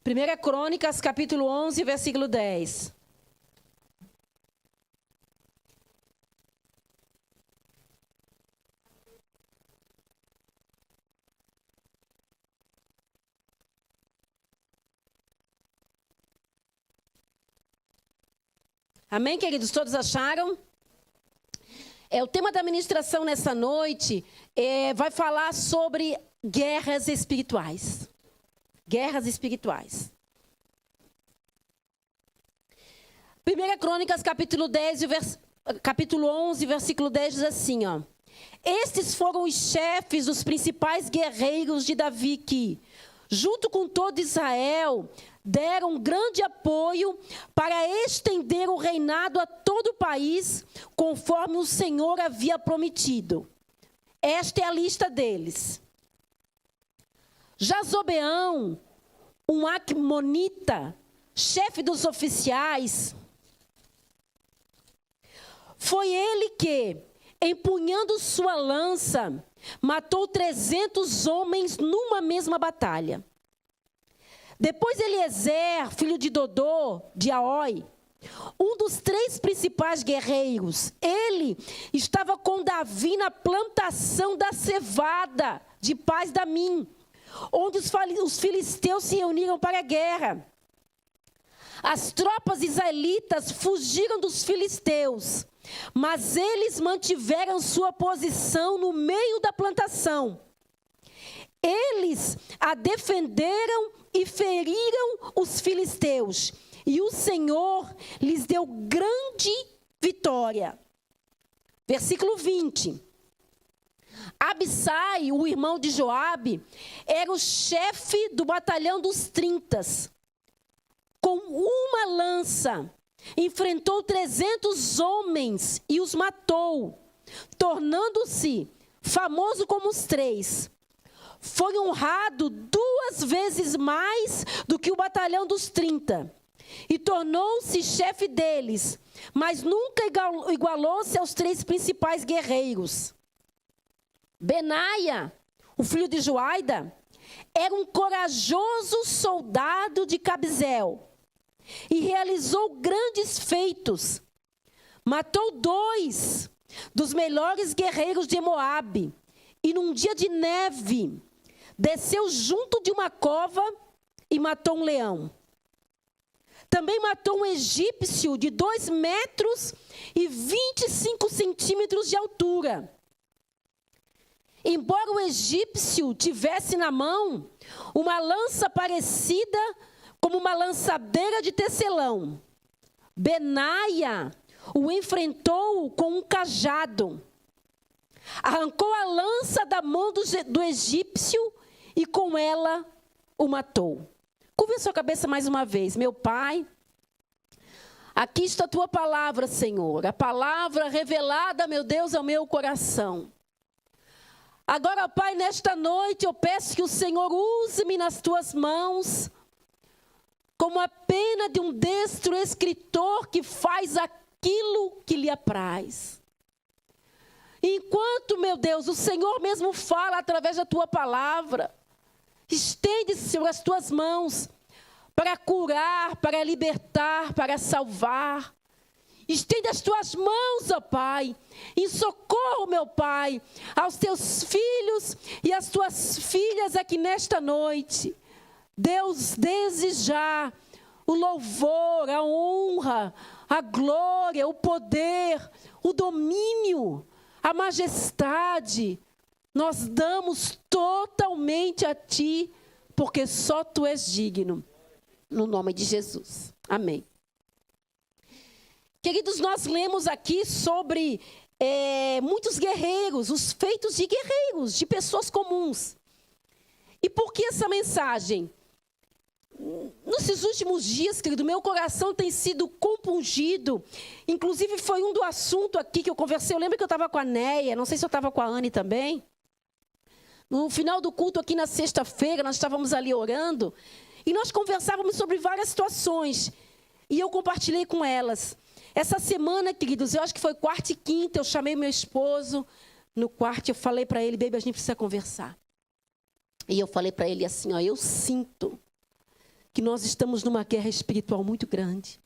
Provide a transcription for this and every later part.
1 Crônicas, capítulo 11, versículo 10. Amém, queridos? Todos acharam? O tema da ministração nessa noite vai falar sobre guerras espirituais. Guerras espirituais. 1 Crônicas, capítulo 11, versículo 10 diz assim, ó. Estes foram os chefes, os principais guerreiros de Davi que, junto com todo Israel, deram grande apoio para estender o reinado a todo o país, conforme o Senhor havia prometido. Esta é a lista deles. Jazobeão, um Amonita, chefe dos oficiais, foi ele que, empunhando sua lança, matou 300 homens numa mesma batalha. Depois Eliezer, filho de Dodô, de Aoi, um dos 3 principais guerreiros, ele estava com Davi na plantação da cevada de Paz-Damim, onde os filisteus se reuniram para a guerra. As tropas israelitas fugiram dos filisteus, mas eles mantiveram sua posição no meio da plantação. Eles a defenderam e feriram os filisteus, e o Senhor lhes deu grande vitória. Versículo 20. Abissai, o irmão de Joabe, era o chefe do batalhão dos 30. Com uma lança, enfrentou 300 homens e os matou, tornando-se famoso como os 3. Foi honrado 2 vezes mais do que o batalhão dos 30. E tornou-se chefe deles, mas nunca igualou-se aos 3 principais guerreiros. Benaia, o filho de Joaida, era um corajoso soldado de Cabzeel e realizou grandes feitos. Matou 2 dos melhores guerreiros de Moabe e num dia de neve desceu junto de uma cova e matou um leão. Também matou um egípcio de 2 metros e 25 centímetros de altura. Embora o egípcio tivesse na mão uma lança parecida como uma lançadeira de tecelão, Benaia o enfrentou com um cajado. Arrancou a lança da mão do egípcio e com ela o matou. Curva a sua cabeça mais uma vez. Meu Pai, aqui está a tua palavra, Senhor. A palavra revelada, meu Deus, ao meu coração. Agora, Pai, nesta noite eu peço que o Senhor use-me nas tuas mãos como a pena de um destro escritor que faz aquilo que lhe apraz. Enquanto, meu Deus, o Senhor mesmo fala através da tua palavra, estende, Senhor, as tuas mãos para curar, para libertar, para salvar. Estende as tuas mãos, ó Pai, em socorro, meu Pai, aos teus filhos e às tuas filhas aqui nesta noite. Deus, desde já, o louvor, a honra, a glória, o poder, o domínio, a majestade, nós damos totalmente a Ti, porque só Tu és digno, no nome de Jesus. Amém. Queridos, nós lemos aqui sobre muitos guerreiros, os feitos de guerreiros, de pessoas comuns. E por que essa mensagem? Nesses últimos dias, querido, meu coração tem sido compungido. Inclusive, foi um do assunto aqui que eu conversei. Eu lembro que eu estava com a Neia, não sei se eu estava com a Anne também. No final do culto, aqui na sexta-feira, nós estávamos ali orando. E nós conversávamos sobre várias situações. E eu compartilhei com elas. Essa semana, queridos, eu acho que foi quarta e quinta, eu chamei meu esposo no quarto e eu falei para ele, baby, a gente precisa conversar. E eu falei para ele assim, ó, eu sinto que nós estamos numa guerra espiritual muito grande.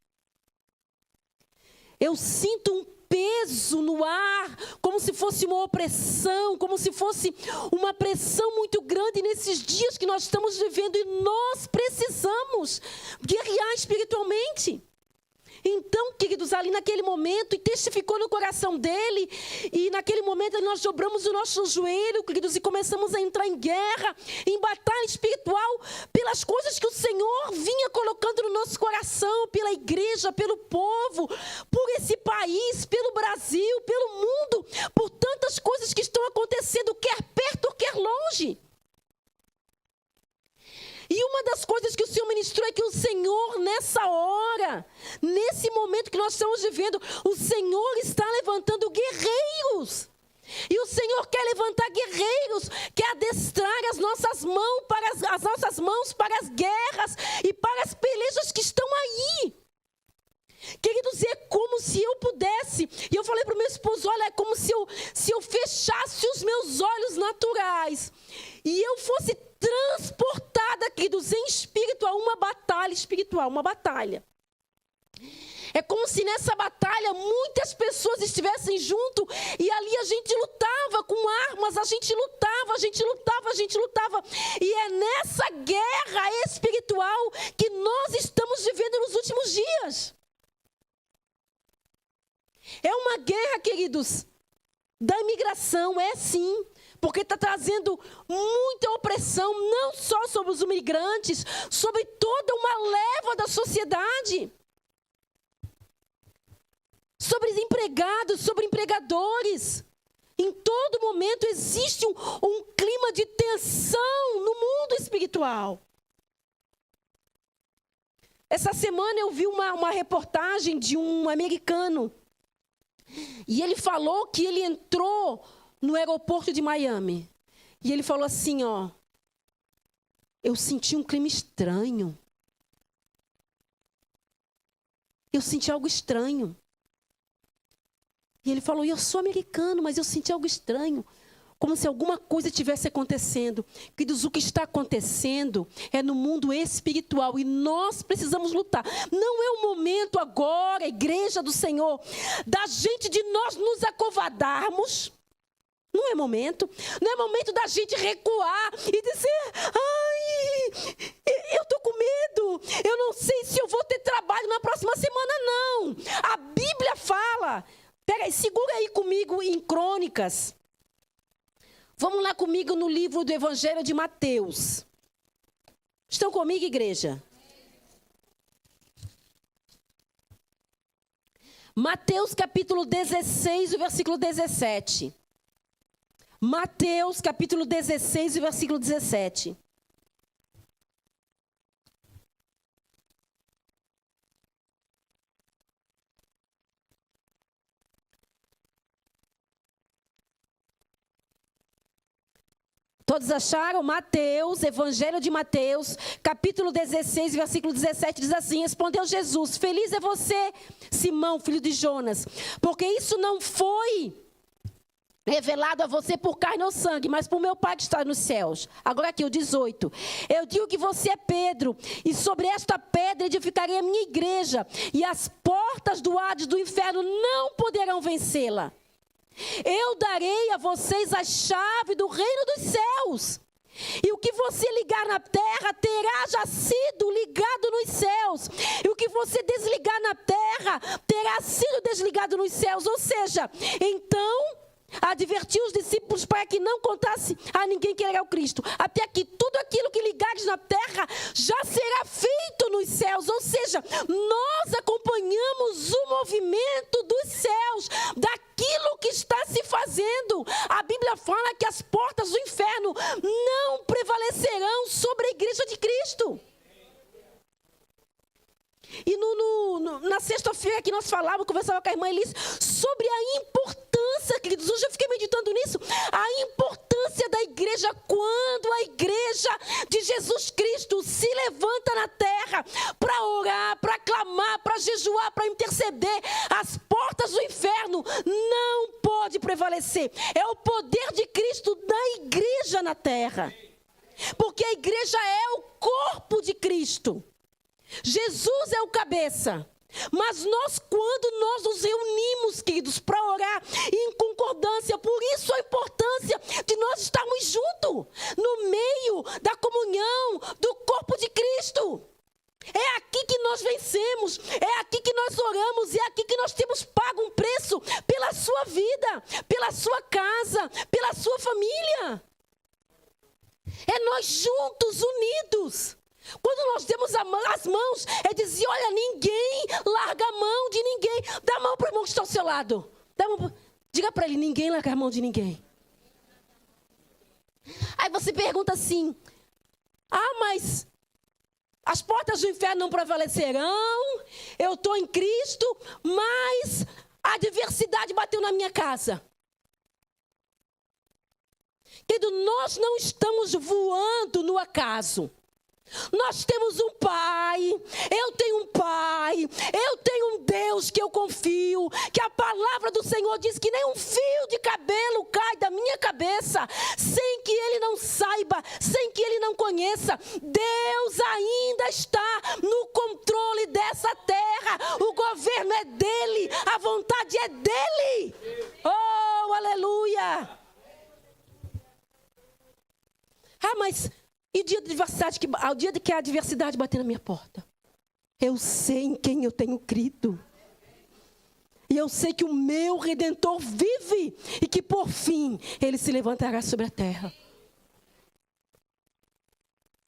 Eu sinto um peso no ar, como se fosse uma opressão, como se fosse uma pressão muito grande nesses dias que nós estamos vivendo, e nós precisamos guerrear espiritualmente. Então, queridos, ali naquele momento, e testificou no coração dele, e naquele momento nós dobramos o nosso joelho, queridos, e começamos a entrar em guerra, em batalha espiritual, pelas coisas que o Senhor vinha colocando no nosso coração, pela igreja, pelo povo, por esse país, pelo Brasil, pelo mundo, por tantas coisas que estão acontecendo, quer perto, quer longe. E uma das coisas que o Senhor ministrou é que o Senhor, nessa hora, nesse momento que nós estamos vivendo, o Senhor está levantando guerreiros. E o Senhor quer levantar guerreiros, quer adestrar as nossas mãos para as guerras e para as pelejas que estão aí. Queridos, é como se eu pudesse, e eu falei para o meu esposo, olha, é como se eu fechasse os meus olhos naturais e eu fosse transportada, queridos, em espírito a uma batalha espiritual, uma batalha. É como se nessa batalha muitas pessoas estivessem junto e ali a gente lutava com armas, a gente lutava. E é nessa guerra espiritual que nós estamos vivendo nos últimos dias. É uma guerra, queridos, da imigração, é sim, porque está trazendo muita opressão, não só sobre os imigrantes, sobre toda uma leva da sociedade, sobre os empregados, sobre empregadores. Em todo momento existe um clima de tensão no mundo espiritual. Essa semana eu vi uma reportagem de um americano, e ele falou que ele entrou no aeroporto de Miami. E ele falou assim, ó, eu senti um clima estranho. Eu senti algo estranho. E ele falou, eu sou americano, mas eu senti algo estranho. Como se alguma coisa estivesse acontecendo. Queridos, o que está acontecendo é no mundo espiritual e nós precisamos lutar. Não é o momento agora, igreja do Senhor, de nós nos acovardarmos. Não é momento. Não é momento da gente recuar e dizer, ai, eu estou com medo. Eu não sei se eu vou ter trabalho na próxima semana, não. A Bíblia fala. Pega, segura aí comigo em Crônicas. Vamos lá comigo no livro do Evangelho de Mateus. Estão comigo, igreja? Mateus capítulo 16, o versículo 17. Mateus capítulo 16, o versículo 17. Todos acharam? Mateus, Evangelho de Mateus, capítulo 16, versículo 17, diz assim, respondeu Jesus, feliz é você, Simão, filho de Jonas, porque isso não foi revelado a você por carne ou sangue, mas por meu Pai que está nos céus. Agora aqui o 18, eu digo que você é Pedro, e sobre esta pedra edificarei a minha igreja, e as portas do Hades do inferno não poderão vencê-la. Eu darei a vocês a chave do reino dos céus. E o que você ligar na terra terá já sido ligado nos céus. E o que você desligar na terra terá sido desligado nos céus. Ou seja, então advertiu os discípulos para que não contasse a ninguém que era o Cristo. Até que tudo aquilo que ligares na terra já será feito nos céus. Ou seja, nós acompanhamos o movimento dos céus, daquilo que está se fazendo. A Bíblia fala que as portas do inferno não prevalecerão sobre a igreja de Cristo. E na sexta-feira que nós falávamos, conversava com a irmã Elis sobre a importância, queridos, hoje eu fiquei meditando nisso, a importância da igreja, quando a igreja de Jesus Cristo se levanta na terra para orar, para clamar, para jejuar, para interceder, as portas do inferno não podem prevalecer. É o poder de Cristo da igreja na terra, porque a igreja é o corpo de Cristo. Jesus é o cabeça. Mas quando nós nos reunimos, queridos, para orar em concordância, por isso a importância de nós estarmos juntos, no meio da comunhão do corpo de Cristo. É aqui que nós vencemos, é aqui que nós oramos, é aqui que nós temos pago um preço pela sua vida, pela sua casa, pela sua família. É nós juntos, unidos. Quando nós demos as mãos, é dizer, olha, ninguém larga a mão de ninguém. Dá a mão para o irmão que está ao seu lado. Diga para ele, ninguém larga a mão de ninguém. Aí você pergunta assim, mas as portas do inferno não prevalecerão, eu estou em Cristo, mas a adversidade bateu na minha casa. Querido, nós não estamos voando no acaso. Nós temos um Pai, eu tenho um Pai, eu tenho um Deus que eu confio, que a palavra do Senhor diz que nem um fio de cabelo cai da minha cabeça, sem que Ele não saiba, sem que Ele não conheça. Deus ainda está no controle dessa terra, o governo é dEle, a vontade é dEle. Oh, aleluia! Mas... E o dia que a adversidade bater na minha porta, eu sei em quem eu tenho crido. E eu sei que o meu Redentor vive e que por fim Ele se levantará sobre a terra.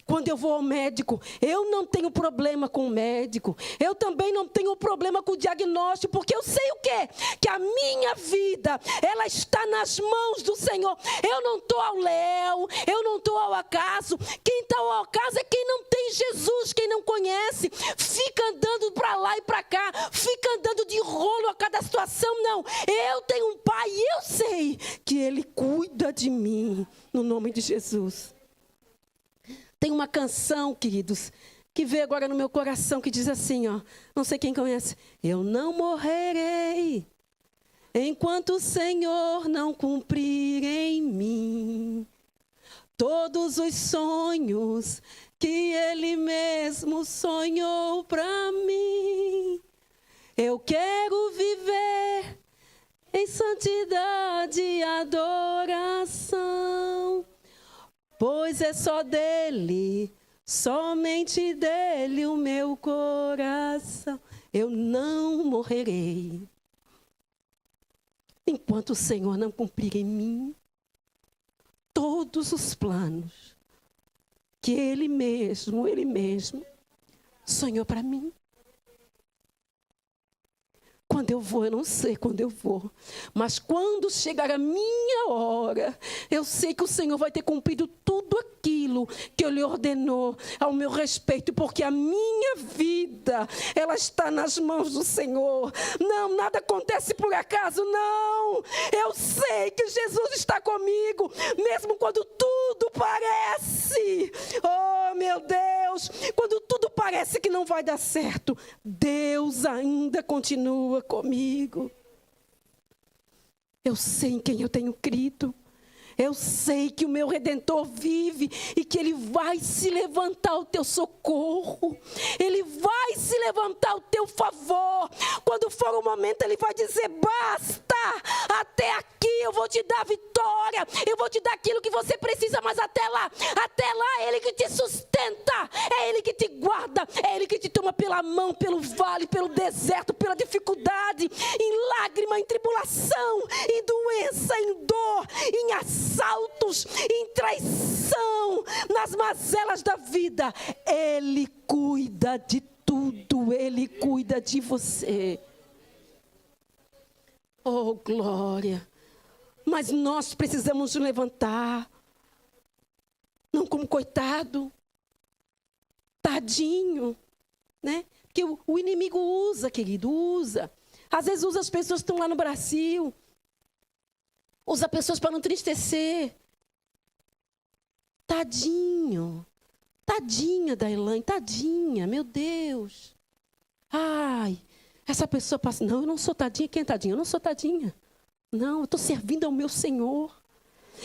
Quando eu vou ao médico, eu não tenho problema com o médico. Eu também não tenho problema com o diagnóstico, porque eu sei o quê? Que a minha vida, ela está nas mãos do Senhor. Eu não estou ao léu, eu não estou ao acaso. Quem está ao acaso é quem não tem Jesus, quem não conhece. Fica andando para lá e para cá, fica andando de rolo a cada situação. Não, eu tenho um Pai e eu sei que Ele cuida de mim, no nome de Jesus. Tem uma canção, queridos, que veio agora no meu coração, que diz assim, não sei quem conhece. Eu não morrerei, enquanto o Senhor não cumprir em mim todos os sonhos que Ele mesmo sonhou para mim. Eu quero viver em santidade e adoração, pois é só dEle, somente dEle o meu coração. Eu não morrerei, enquanto o Senhor não cumprir em mim todos os planos que Ele mesmo sonhou para mim. Quando eu vou, eu não sei quando eu vou. Mas quando chegar a minha hora, eu sei que o Senhor vai ter cumprido tudo aquilo que Ele ordenou ao meu respeito. Porque a minha vida, ela está nas mãos do Senhor. Não, nada acontece por acaso, não. Eu sei que Jesus está comigo, mesmo quando tudo parece. Oh, meu Deus, quando tudo parece que não vai dar certo, Deus ainda continua comigo. Eu sei em quem eu tenho crido. Eu sei que o meu Redentor vive e que Ele vai se levantar ao teu socorro. Ele vai se levantar ao teu favor. Quando for o momento, Ele vai dizer, basta, até aqui eu vou te dar vitória. Eu vou te dar aquilo que você precisa, mas até lá é Ele que te sustenta. É Ele que te guarda. É Ele que te toma pela mão, pelo vale, pelo deserto, pela dificuldade, em lágrima, em tribulação, em doença, em dor, em assaltos, em traição, nas mazelas da vida. Ele cuida de tudo, Ele cuida de você. Oh, glória! Mas nós precisamos nos levantar, não como coitado, tadinho, né? Porque o inimigo usa, querido, usa. Às vezes usa as pessoas que estão lá no Brasil, usa pessoas para não entristecer. Tadinho, tadinha da Elaine, tadinha, meu Deus. Ai, essa pessoa passa, não, eu não sou tadinha. Quem é tadinha? Eu não sou tadinha. Não, eu estou servindo ao meu Senhor.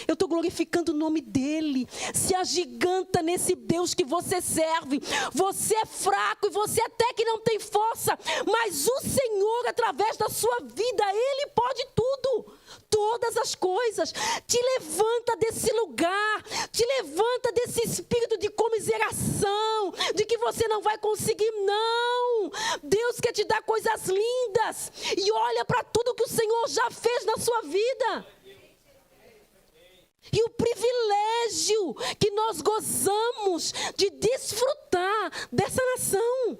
Eu estou glorificando o nome dEle. Se agiganta nesse Deus que você serve. Você é fraco e você até que não tem força. Mas o Senhor, através da sua vida, Ele pode tudo. Todas as coisas. Te levanta desse lugar. Te levanta desse espírito de comiseração. De que você não vai conseguir, não. Deus quer te dar coisas lindas. E olha para tudo que o Senhor já fez na sua vida. E o privilégio que nós gozamos de desfrutar dessa nação.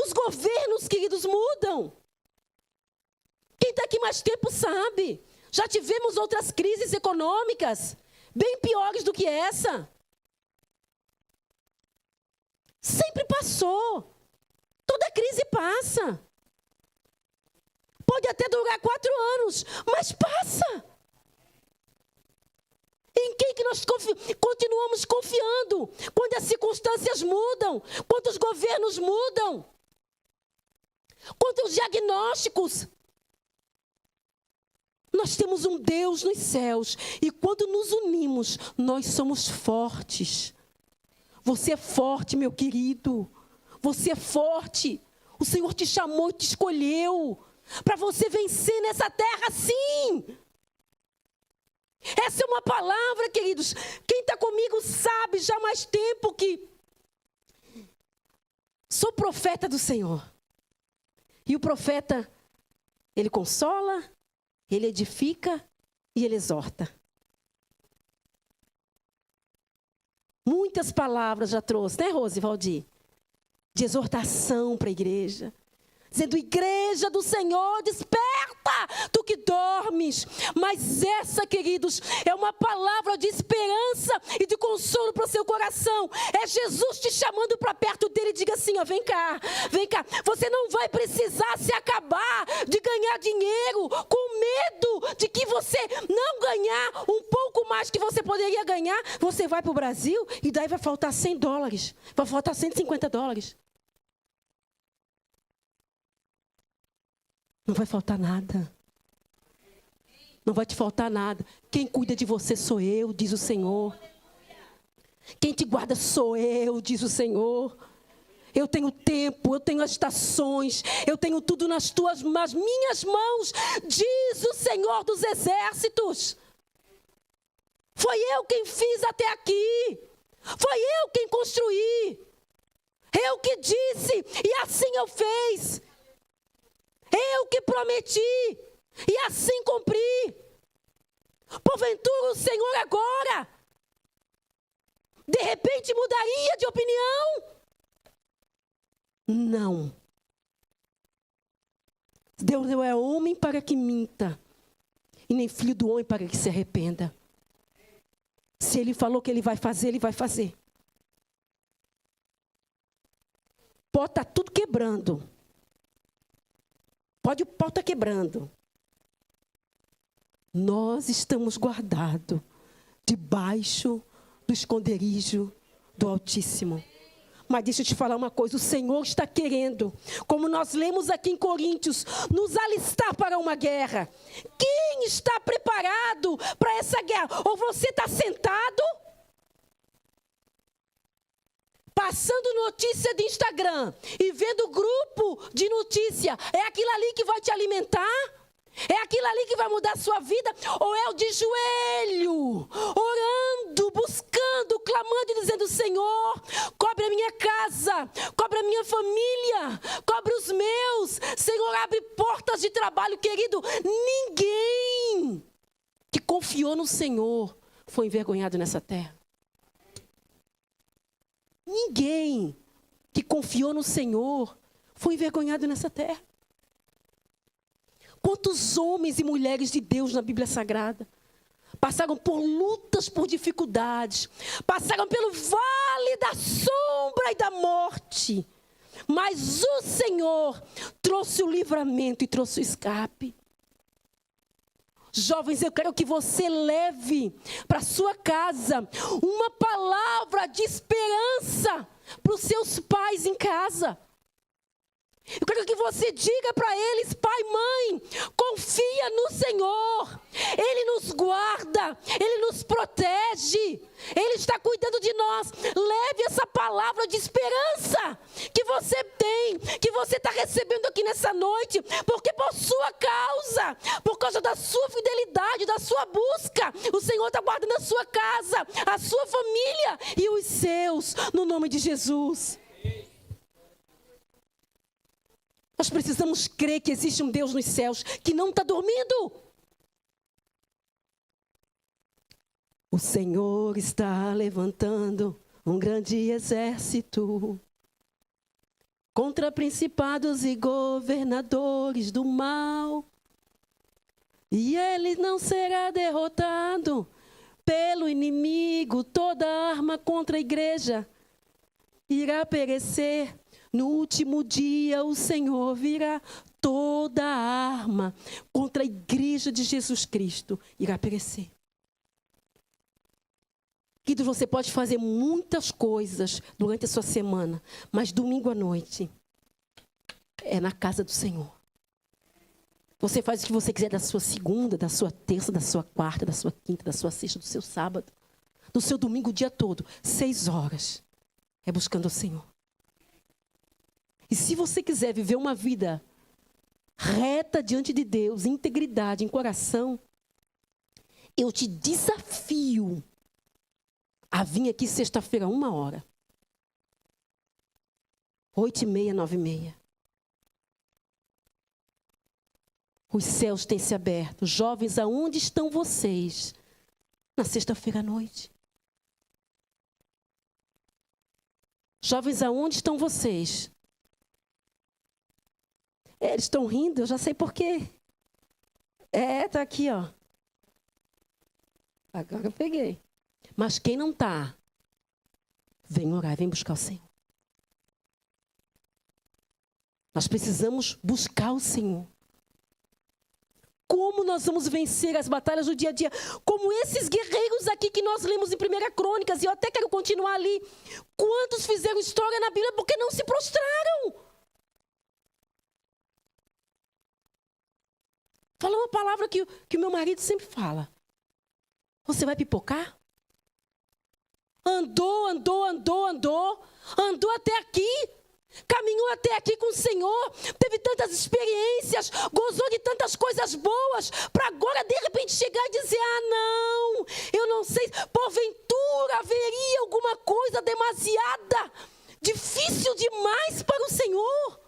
Os governos, queridos, mudam. Quem está aqui mais tempo sabe. Já tivemos outras crises econômicas, bem piores do que essa. Sempre passou. Toda crise passa. Pode até durar 4 anos, mas passa. Em quem que nós continuamos confiando? Quando as circunstâncias mudam, quando os governos mudam, quando os diagnósticos. Nós temos um Deus nos céus e quando nos unimos, nós somos fortes. Você é forte, meu querido. Você é forte. O Senhor te chamou e te escolheu para você vencer nessa terra, sim. Essa é uma palavra, queridos. Quem está comigo sabe já há mais tempo que sou profeta do Senhor. E o profeta, ele consola, ele edifica e ele exorta. Muitas palavras já trouxe, né, Rose, Valdir? De exortação para a igreja. Dizendo, igreja do Senhor, desperta, tu que dormes. Mas essa, queridos, é uma palavra de esperança e de consolo para o seu coração. É Jesus te chamando para perto dele e diga assim, ó, vem cá. Você não vai precisar se acabar de ganhar dinheiro com medo de que você não ganhar um pouco mais que você poderia ganhar. Você vai para o Brasil e daí vai faltar $100, vai faltar $150. Não vai faltar nada. Não vai te faltar nada. Quem cuida de você sou eu, diz o Senhor. Quem te guarda sou eu, diz o Senhor. Eu tenho tempo, eu tenho as estações, eu tenho tudo nas minhas mãos, diz o Senhor dos exércitos. Foi eu quem fiz até aqui. Foi eu quem construí. Eu que disse, e assim eu fiz. Eu que prometi, e assim cumpri. Porventura o Senhor agora, de repente mudaria de opinião? Não. Deus não é homem para que minta, e nem filho do homem para que se arrependa. Se Ele falou que Ele vai fazer, Ele vai fazer. Pode estar tudo quebrando. O pau está quebrando. Nós estamos guardados debaixo do esconderijo do Altíssimo. Mas deixa eu te falar uma coisa, o Senhor está querendo, como nós lemos aqui em Coríntios, nos alistar para uma guerra. Quem está preparado para essa guerra? Ou você está sentado, passando notícia de Instagram e vendo grupo de notícia, é aquilo ali que vai te alimentar? É aquilo ali que vai mudar a sua vida? Ou é o de joelho, orando, buscando, clamando e dizendo, Senhor, cobre a minha casa, cobre a minha família, cobre os meus, Senhor, abre portas de trabalho, querido. Ninguém que confiou no Senhor foi envergonhado nessa terra. Ninguém que confiou no Senhor foi envergonhado nessa terra. Quantos homens e mulheres de Deus na Bíblia Sagrada passaram por lutas, por dificuldades, passaram pelo vale da sombra e da morte, mas o Senhor trouxe o livramento e trouxe o escape. Jovens, eu quero que você leve para sua casa uma palavra de esperança para os seus pais em casa. Eu quero que você diga para eles: pai, mãe, confia no Senhor. Ele nos guarda, Ele nos protege, Ele está cuidando de nós. Leve essa palavra de esperança que você tem, que você está recebendo aqui nessa noite, porque por sua causa, por causa da sua fidelidade, da sua busca, o Senhor está guardando a sua casa, a sua família e os seus, no nome de Jesus. Nós precisamos crer que existe um Deus nos céus que não está dormindo. O Senhor está levantando um grande exército contra principados e governadores do mal. E ele não será derrotado pelo inimigo. Toda arma contra a igreja irá perecer. No último dia, o Senhor virá. Toda arma contra a igreja de Jesus Cristo irá perecer. Querido, você pode fazer muitas coisas durante a sua semana, mas domingo à noite é na casa do Senhor. Você faz o que você quiser da sua segunda, da sua terça, da sua quarta, da sua quinta, da sua sexta, do seu sábado, do seu domingo o dia todo. 6 horas é buscando o Senhor. E se você quiser viver uma vida reta diante de Deus, integridade em coração, eu te desafio a vir aqui sexta-feira, 1h. 8h30, 9h30. Os céus têm se aberto. Jovens, aonde estão vocês? Na sexta-feira à noite. Jovens, aonde estão vocês? Eles estão rindo, eu já sei por quê. Tá aqui, ó. Agora eu peguei. Mas quem não está, vem orar, vem buscar o Senhor. Nós precisamos buscar o Senhor. Como nós vamos vencer as batalhas do dia a dia? Como esses guerreiros aqui que nós lemos em 1 Crônicas, e eu até quero continuar ali. Quantos fizeram história na Bíblia porque não se prostraram? Fala uma palavra que o meu marido sempre fala. Você vai pipocar? Andou até aqui. Caminhou até aqui com o Senhor. Teve tantas experiências. Gozou de tantas coisas boas. Para agora, de repente, chegar e dizer: não, eu não sei. Porventura haveria alguma coisa demasiada, difícil demais para o Senhor.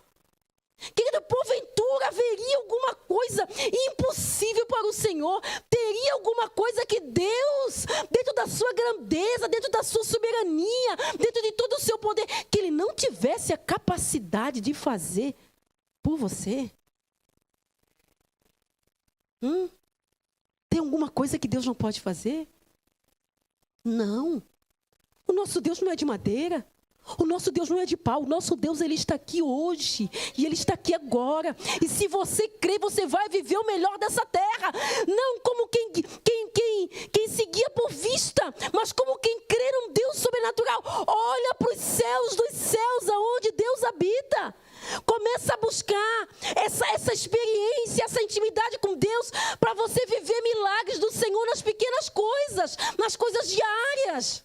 Querido, porventura haveria alguma coisa impossível para o Senhor? Teria alguma coisa que Deus, dentro da sua grandeza, dentro da sua soberania, dentro de todo o seu poder, que Ele não tivesse a capacidade de fazer por você? Tem alguma coisa que Deus não pode fazer? Não. O nosso Deus não é de madeira. O nosso Deus não é de pau, o nosso Deus, Ele está aqui hoje, e Ele está aqui agora. E se você crer, você vai viver o melhor dessa terra. Não como quem seguia por vista, mas como quem crê num Deus sobrenatural. Olha para os céus dos céus, aonde Deus habita. Começa a buscar essa experiência, essa intimidade com Deus, para você viver milagres do Senhor nas pequenas coisas, nas coisas diárias.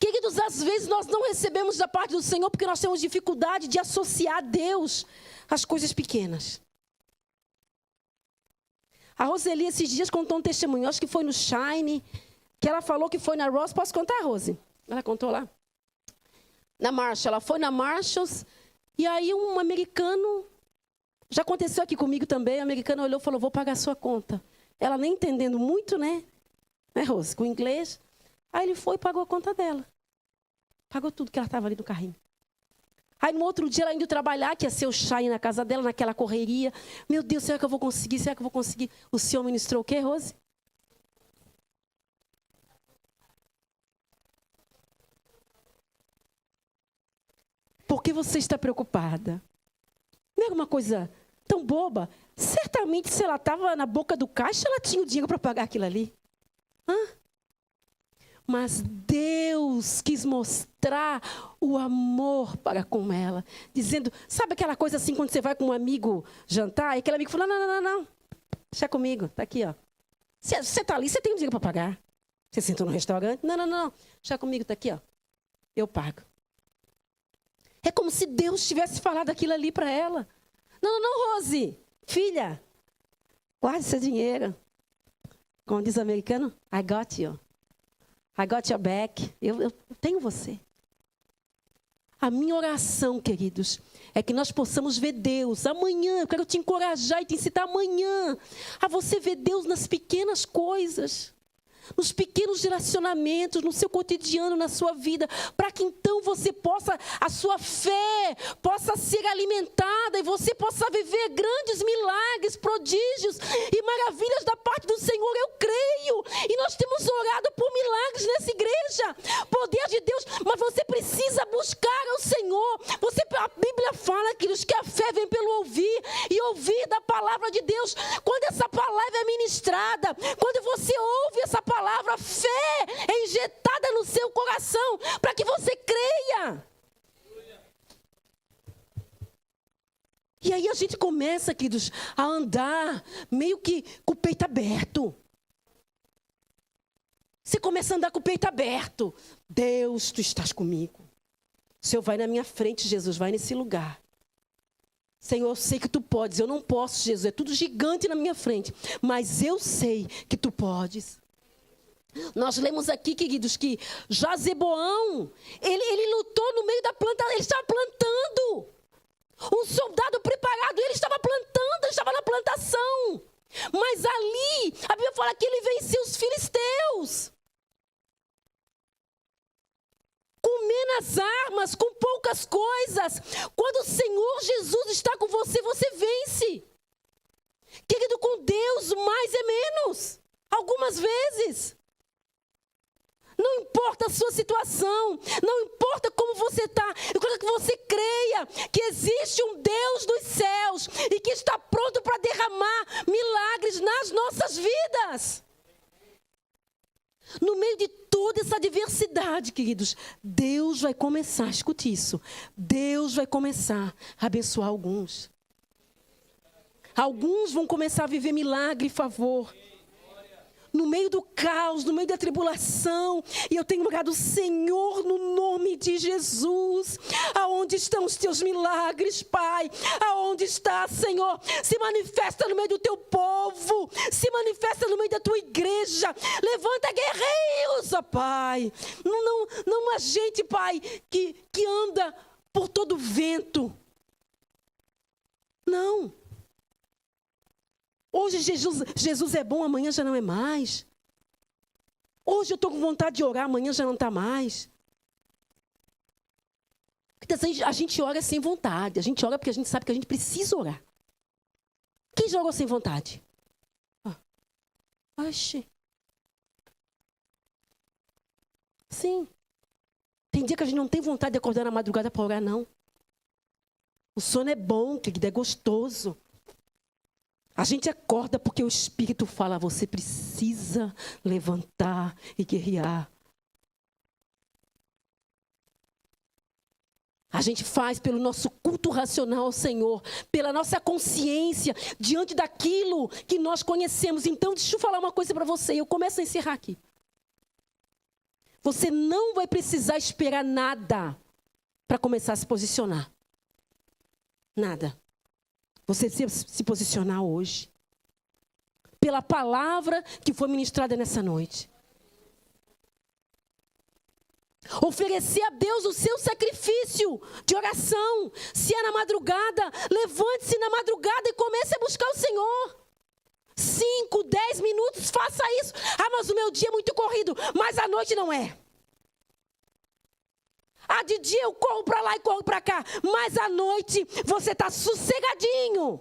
Queridos, às vezes nós não recebemos da parte do Senhor porque nós temos dificuldade de associar Deus às coisas pequenas. A Roseli esses dias contou um testemunho, acho que foi no Shine, que ela falou que foi na Ross. Posso contar, Rose? Ela contou lá? Na Marshall. Ela foi na Marshalls e aí um americano, já aconteceu aqui comigo também, o americano olhou e falou: vou pagar a sua conta. Ela nem entendendo muito, né, Rose, com inglês. Aí ele foi e pagou a conta dela. Pagou tudo que ela estava ali no carrinho. Aí no outro dia ela indo trabalhar, que ia ser o Shine na casa dela, naquela correria. Meu Deus, será que eu vou conseguir? Será que eu vou conseguir? O Senhor ministrou o quê, Rose? Por que você está preocupada? Não é uma coisa tão boba? Certamente, se ela estava na boca do caixa, ela tinha o dinheiro para pagar aquilo ali. Mas Deus Deus quis mostrar o amor para com ela. Dizendo, sabe aquela coisa assim, quando você vai com um amigo jantar, e aquele amigo fala, não, deixa comigo, está aqui, ó. Você está ali, você tem um dinheiro para pagar. Você sentou no restaurante, não, deixa comigo, está aqui, ó. Eu pago. É como se Deus tivesse falado aquilo ali para ela. Não, Rose, filha, guarde seu dinheiro. Como diz o americano, I got you. I got your back. Eu tenho você. A minha oração, queridos, é que nós possamos ver Deus amanhã. Eu quero te encorajar e te incitar amanhã a você ver Deus nas pequenas coisas, nos pequenos relacionamentos, no seu cotidiano, na sua vida, para que então você possa, a sua fé possa ser alimentada e você possa viver grandes milagres, prodígios e maravilhas da parte do Senhor. Eu creio, e nós temos orado por milagres nessa igreja, poder de Deus, mas você precisa buscar ao Senhor. A Bíblia fala, queridos, que a fé vem pelo ouvir, e ouvir da palavra de Deus. Quando essa palavra é ministrada, quando você ouve essa palavra, a fé é injetada no seu coração para que você creia. E aí a gente começa, queridos, a andar meio que com o peito aberto. Você começa a andar com o peito aberto. Deus, tu estás comigo. O Senhor vai na minha frente, Jesus, vai nesse lugar. Senhor, eu sei que tu podes, eu não posso, Jesus, é tudo gigante na minha frente, mas eu sei que tu podes. Nós lemos aqui, queridos, que Jazeboão, ele lutou no meio da plantação, ele estava plantando. Um soldado preparado, ele estava plantando, ele estava na plantação. Mas ali, a Bíblia fala que ele venceu os filisteus. Com menos armas, com poucas coisas. Quando o Senhor Jesus está com você, você vence. Querido, com Deus, mais é menos. Algumas vezes. Não importa a sua situação, não importa como você está, eu quero que você creia que existe um Deus dos céus e que está pronto para derramar milagres nas nossas vidas. No meio de toda essa diversidade, queridos, Deus vai começar, escute isso, Deus vai começar a abençoar alguns. Alguns vão começar a viver milagre e favor. No meio do caos, no meio da tribulação. E eu tenho orado, Senhor, no nome de Jesus. Aonde estão os teus milagres, Pai? Aonde está, Senhor? Se manifesta no meio do teu povo. Se manifesta no meio da tua igreja. Levanta guerreiros, ó Pai. Não há gente, Pai, que anda por todo vento. Não. Hoje Jesus é bom, amanhã já não é mais. Hoje eu estou com vontade de orar, amanhã já não está mais. Porque a gente ora sem vontade. A gente ora porque a gente sabe que a gente precisa orar. Quem já orou sem vontade? Oxi. Sim. Tem dia que a gente não tem vontade de acordar na madrugada para orar, não. O sono é bom, querido, é gostoso. A gente acorda porque o Espírito fala, você precisa levantar e guerrear. A gente faz pelo nosso culto racional ao Senhor, pela nossa consciência, diante daquilo que nós conhecemos. Então, deixa eu falar uma coisa para você, eu começo a encerrar aqui. Você não vai precisar esperar nada para começar a se posicionar. Nada. Você precisa se posicionar hoje. Pela palavra que foi ministrada nessa noite. Oferecer a Deus o seu sacrifício de oração. Se é na madrugada, levante-se na madrugada e comece a buscar o Senhor. 5, 10 minutos, faça isso. Mas o meu dia é muito corrido. Mas à noite não é. De dia eu corro para lá e corro para cá. Mas à noite você está sossegadinho.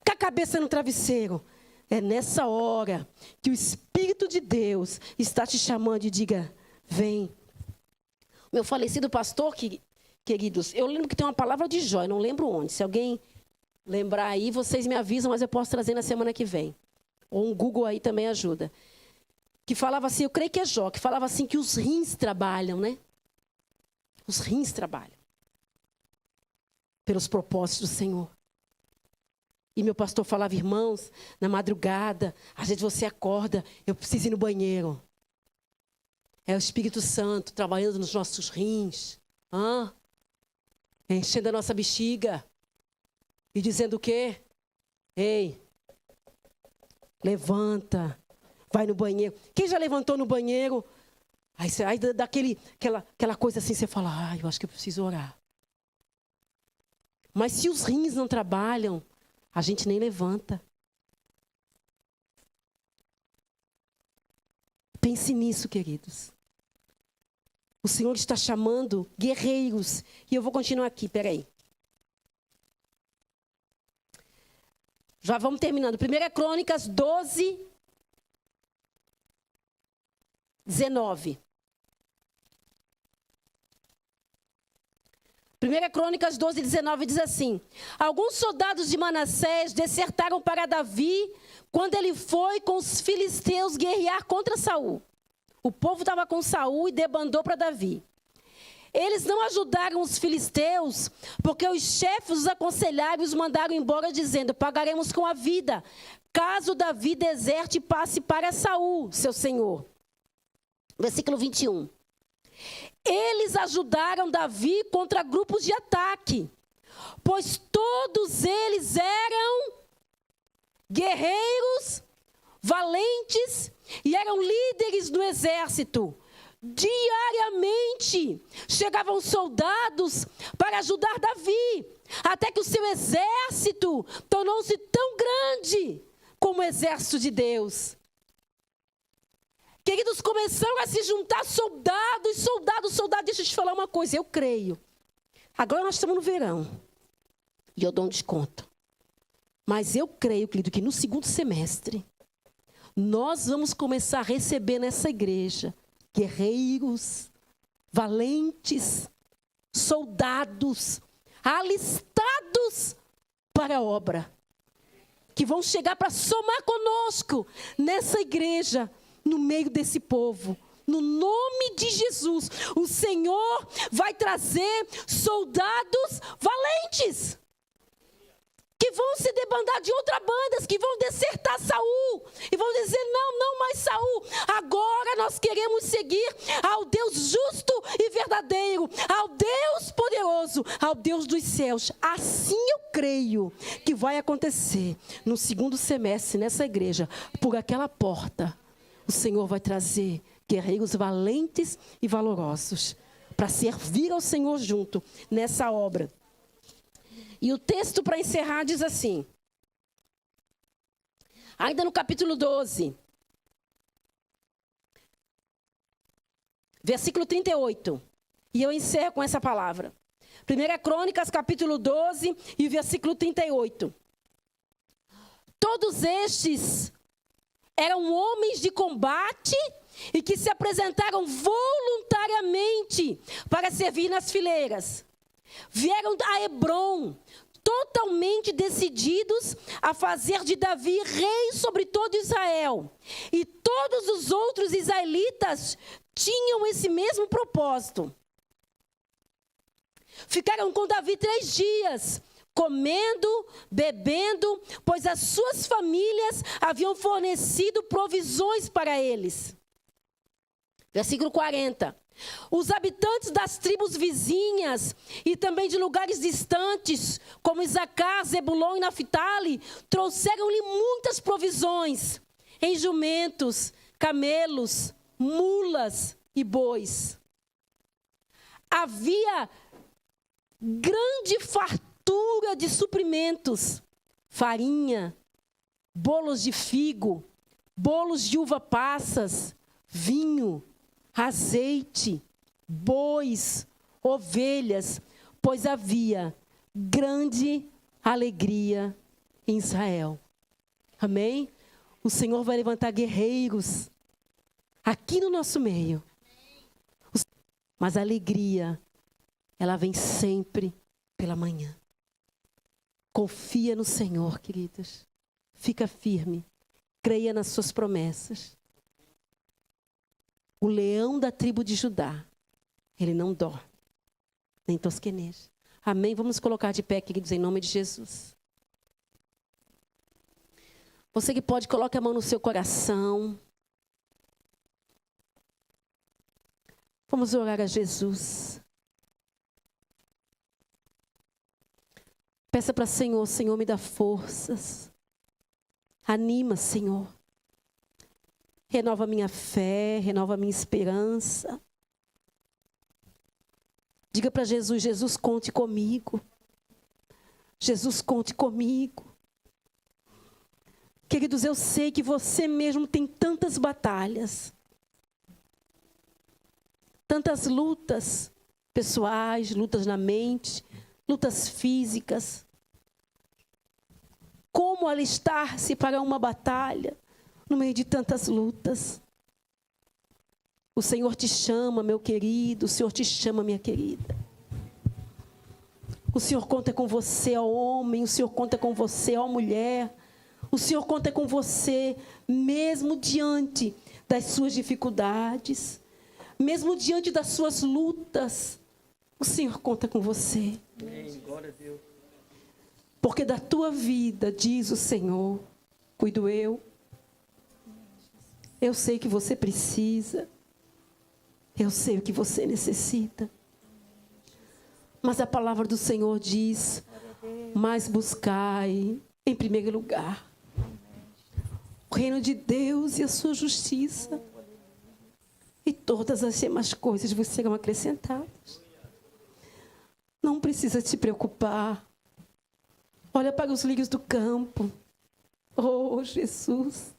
Com a cabeça no travesseiro. É nessa hora que o Espírito de Deus está te chamando e diga, vem. Meu falecido pastor, queridos, eu lembro que tem uma palavra de Jó, eu não lembro onde. Se alguém lembrar aí, vocês me avisam, mas eu posso trazer na semana que vem. Ou um Google aí também ajuda. que falava assim, eu creio que é Jó, que falava assim que os rins trabalham, né? Os rins trabalham pelos propósitos do Senhor. E meu pastor falava, irmãos, na madrugada, às vezes você acorda, eu preciso ir no banheiro. É o Espírito Santo trabalhando nos nossos rins, enchendo a nossa bexiga e dizendo o quê? Ei, levanta, vai no banheiro. Quem já levantou no banheiro? Aí dá aquela coisa assim, você fala, eu acho que eu preciso orar. Mas se os rins não trabalham, a gente nem levanta. Pense nisso, queridos. O Senhor está chamando guerreiros. E eu vou continuar aqui, peraí. Já vamos terminando. 1 Crônicas 12, 19. 1 Crônicas 12, 19 diz assim: alguns soldados de Manassés desertaram para Davi quando ele foi com os filisteus guerrear contra Saul. O povo estava com Saul e debandou para Davi. Eles não ajudaram os filisteus porque os chefes os aconselharam e os mandaram embora dizendo, pagaremos com a vida, caso Davi deserte e passe para Saul, seu senhor. Versículo 21. Eles ajudaram Davi contra grupos de ataque, pois todos eles eram guerreiros, valentes e eram líderes do exército. Diariamente chegavam soldados para ajudar Davi, até que o seu exército tornou-se tão grande como o exército de Deus. Queridos, começaram a se juntar soldados. Deixa eu te falar uma coisa, eu creio. Agora nós estamos no verão. E eu dou um desconto. Mas eu creio, querido, que no segundo semestre, nós vamos começar a receber nessa igreja guerreiros, valentes, soldados, alistados para a obra. Que vão chegar para somar conosco nessa igreja, no meio desse povo. No nome de Jesus, o Senhor vai trazer soldados valentes. Que vão se debandar de outras bandas, que vão desertar Saul. E vão dizer, não mais Saul. Agora nós queremos seguir ao Deus justo e verdadeiro. Ao Deus poderoso, ao Deus dos céus. Assim eu creio que vai acontecer no segundo semestre nessa igreja. Por aquela porta, o Senhor vai trazer guerreiros valentes e valorosos para servir ao Senhor junto nessa obra. E o texto para encerrar diz assim, ainda no capítulo 12, versículo 38, e eu encerro com essa palavra. 1 Crônicas, capítulo 12, e versículo 38. Todos estes eram homens de combate e que se apresentaram voluntariamente para servir nas fileiras. Vieram a Hebrom, totalmente decididos a fazer de Davi rei sobre todo Israel. E todos os outros israelitas tinham esse mesmo propósito. Ficaram com Davi 3 dias, comendo, bebendo, pois as suas famílias haviam fornecido provisões para eles. Versículo 40. Os habitantes das tribos vizinhas e também de lugares distantes, como Isacar, Zebulon e Naftali, trouxeram-lhe muitas provisões em jumentos, camelos, mulas e bois. Havia grande fartura de suprimentos, farinha, bolos de figo, bolos de uva passas, vinho, azeite, bois, ovelhas, pois havia grande alegria em Israel. Amém? O Senhor vai levantar guerreiros aqui no nosso meio. Mas a alegria, ela vem sempre pela manhã. Confia no Senhor, queridos. Fica firme. Creia nas suas promessas. O leão da tribo de Judá, ele não dorme, nem tosqueneja. Amém? Vamos colocar de pé, queridos, em nome de Jesus. Você que pode, coloque a mão no seu coração. Vamos orar a Jesus. Peça para o Senhor, Senhor, me dá forças. Anima, Senhor. Renova minha fé, renova minha esperança. Diga para Jesus, Jesus, conte comigo. Jesus, conte comigo. Queridos, eu sei que você mesmo tem tantas batalhas. Tantas lutas pessoais, lutas na mente, lutas físicas. Como alistar-se para uma batalha no meio de tantas lutas? O Senhor te chama, meu querido, o Senhor te chama, minha querida. O Senhor conta com você, ó homem, o Senhor conta com você, ó mulher. O Senhor conta com você, mesmo diante das suas dificuldades, mesmo diante das suas lutas. O Senhor conta com você. Amém. Glória a Deus. Porque da tua vida, diz o Senhor, cuido eu. Eu sei que você precisa. Eu sei o que você necessita. Mas a palavra do Senhor diz, mas buscai em primeiro lugar o reino de Deus e a sua justiça. E todas as demais coisas vos serão acrescentadas. Não precisa te preocupar. Olha para os lírios do campo. Oh, Jesus.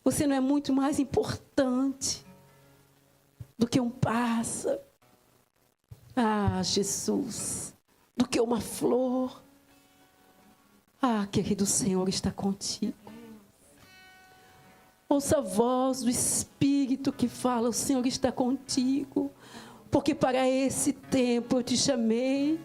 Você não é muito mais importante do que um pássaro. Ah, Jesus. Do que uma flor. Ah, querido, o Senhor está contigo. Ouça a voz do Espírito que fala, o Senhor está contigo. Porque para esse tempo eu te chamei.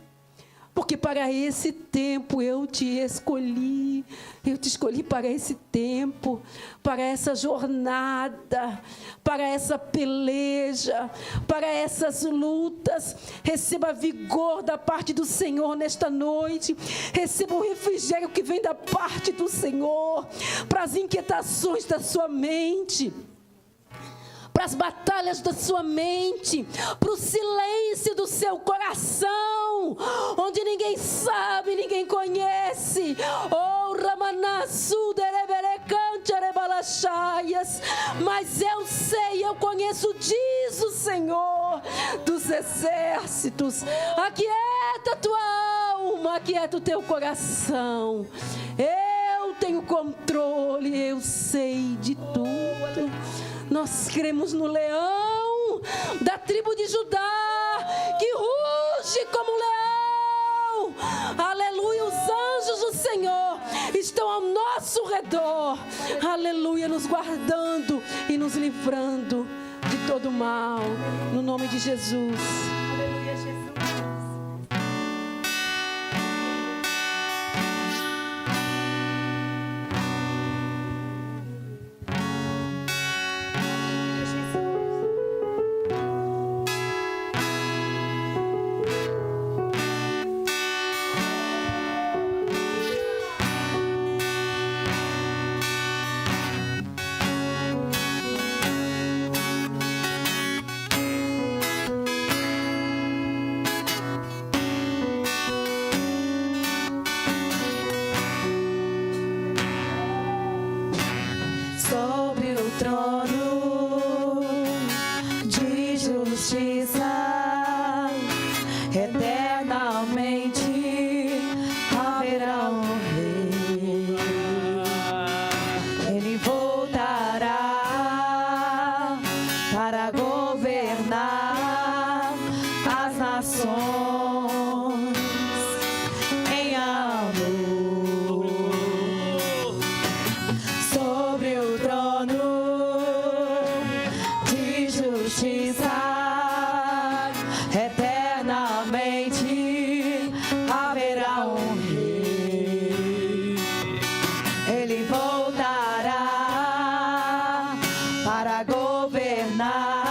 Porque para esse tempo eu te escolhi. Eu te escolhi para esse tempo, para essa jornada, para essa peleja, para essas lutas. Receba vigor da parte do Senhor nesta noite. Receba o refrigério que vem da parte do Senhor para as inquietações da sua mente, para as batalhas da sua mente, para o silêncio do seu coração, onde ninguém sabe, ninguém conhece. Oh, Ramanassu, Dereberecante, Arebalachaias. Mas eu sei, eu conheço, diz o Senhor dos exércitos. Aquieta a tua alma, aquieta o teu coração. Eu tenho controle, eu sei de tudo. Nós cremos no leão da tribo de Judá, que ruge como leão. Aleluia, os anjos do Senhor estão ao nosso redor. Aleluia, nos guardando e nos livrando de todo mal. No nome de Jesus. Aleluia, Jesus. Sobre o trono de justiça, eternamente haverá um rei. Ele voltará para governar as nações em amor. Sobre o trono de justiça, eternamente haverá um rei. Ele voltará para governar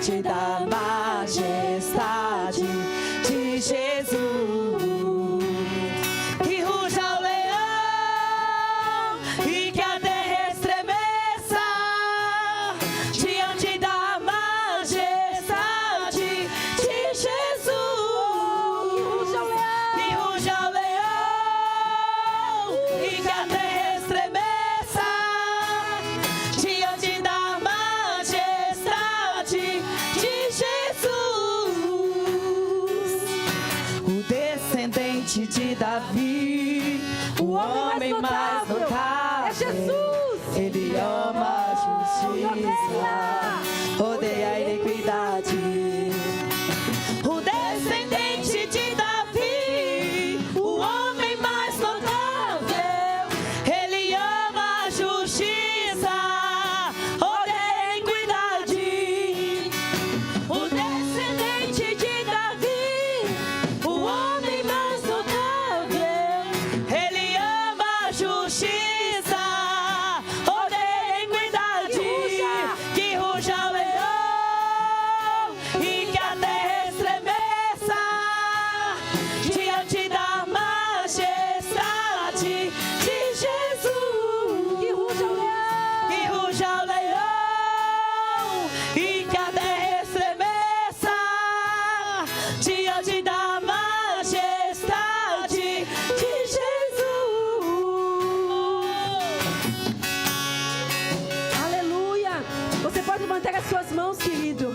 diante da majestade de Jesus. Que ruja o leão e que a terra estremeça diante da majestade de Jesus. Que ruja o leão e que a terra estremeça diante da majestade de Jesus. O descendente de Davi, o homem mais notável, é Jesus. Ele ama a justiça, odeia a iniquidade. O descendente de Davi, o homem mais notável, ele ama a justiça, odeia a iniquidade. O descendente de Davi, o homem mais notável, ele ama a justiça, odeia a iniquidade. Que ruja o leão e que a terra estremeça diante da majestade de Jesus. Que ruja o leão. Que ruja o leão e que a terra estremeça diante da majestade de Jesus. Aleluia. Você pode levantar as suas mãos, querido.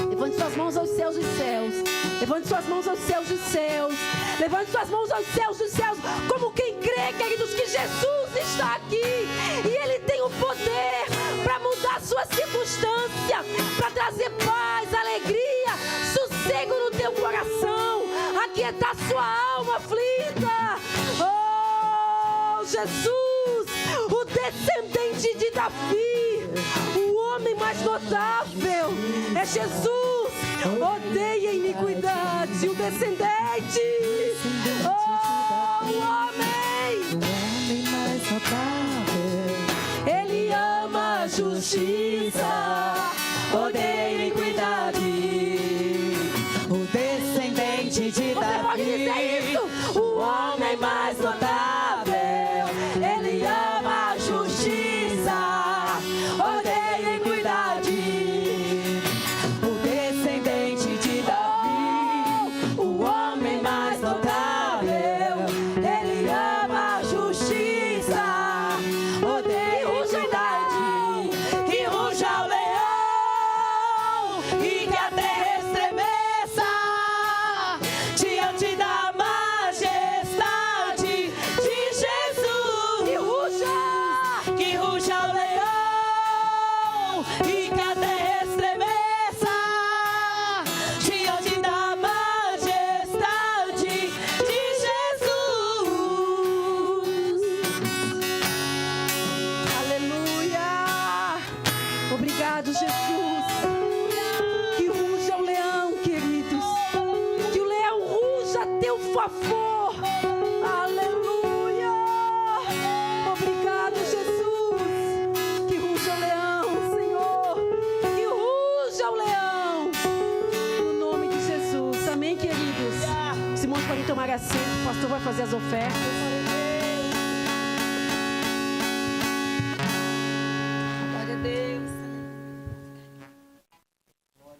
Levante suas mãos aos céus dos céus. Levante suas mãos aos céus dos céus. Levante suas mãos aos céus dos céus. Como quem crê, queridos, que Jesus está aqui. E Ele tem o poder para mudar a sua circunstância. Para trazer paz, alegria, sossego no teu coração. Aquietar sua alma aflita. Oh, Jesus, o descendente de Davi, o homem mais notável é Jesus. Odeia a iniquidade, o descendente. Oh, o homem mais notável, ele ama a justiça, odeia a iniquidade. o descendente de Você pode dizer Davi, isso? O homem mais notável, ele ama a justiça, odeia a iniquidade. o descendente de Davi, O homem mais notável, ele ama a justiça, odeia a iniquidade. que ruja o leão e que a terra estremeça diante da majestade de Jesus. Que ruja o leão e que a terra estremeça diante da majestade de Jesus. Aleluia! Obrigado, Jesus. Que ruja o leão, queridos. Que o leão ruja a teu favor. Aleluia! Obrigado, Jesus. Que ruja o leão, Senhor. Que ruja o leão. No nome de Jesus. Amém, queridos? Os irmãos podem tomar assento. O pastor vai fazer as ofertas.